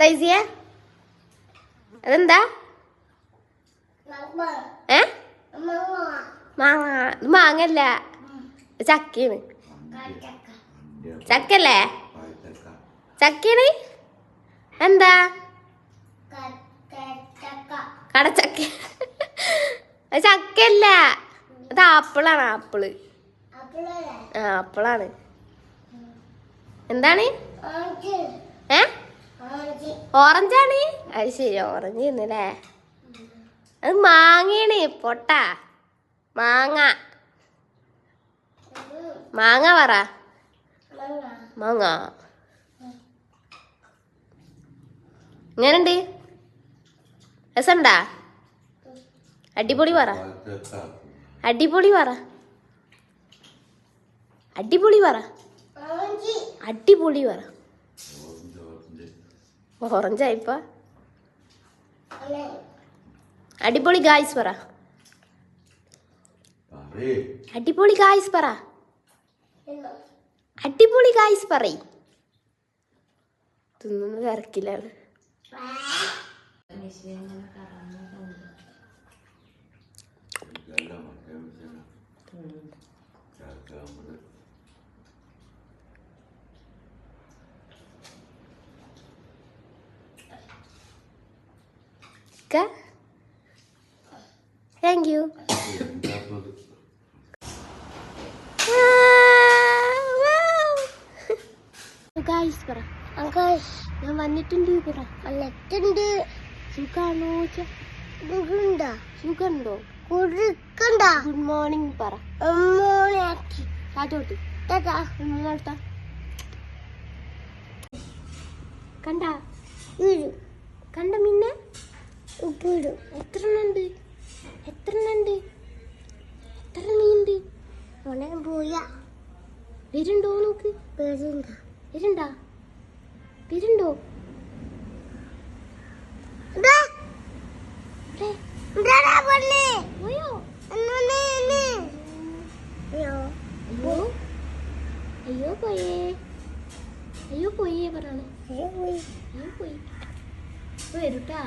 തൈസിയ അതെന്താ? മാങ്ങ. ഇത് മാങ്ങല്ല, ചക്കയാണ്. ചക്കല്ലേ? ചക്കയാണ്. എന്താ? കടച്ചക്ക. ചക്കല്ല, അത് ആപ്പിളാണ്. ആപ്പിള്. ആ ആപ്പിളാണ്. എന്താണ്? ഓറഞ്ചാണ്. അത് ശരി, ഓറഞ്ച് തിന്നല്ലേ. അത് മാങ്ങയാണ്. പൊട്ട മാങ്ങ. മാങ്ങ പറ. മാങ്ങ. എങ്ങനുണ്ട്? രസണ്ടാ? അടിപൊളി പറ. അടിപൊളി പറ. അടിപൊളി പറ. അടിപൊളി പറ. ഓറഞ്ചായിപ്പ. അടിപൊളി ഗായ്സ് പറ. അടിപൊളി ഗായ്സ് പറ. അടിപൊളി ഗായ്സ് പറ. തിന്നുന്നത് ഇറക്കില്ലാണ്. Thank you. Guys, പറ. ഞാൻ വന്നിട്ടുണ്ട് പറ. വന്നിട്ടുണ്ട്. സുഖാണോ? സുഖണ്ടോ? ഗുഡ് മോർണിംഗ് പറ. ടാറ്റോട്ട് കണ്ട കണ്ട മിന്നെ എത്ര ഉണ്ട്? എത്ര ഉണ്ട്? എത്ര മീനുണ്ട്? വരുണ്ടോ? നോക്ക്. വരുണ്ടോ? വരുണ്ടോ? അയ്യോ പോയേ. അയ്യോ പോയേ പറയണേ. അയ്യോ പോയി. വരൂട്ടാ.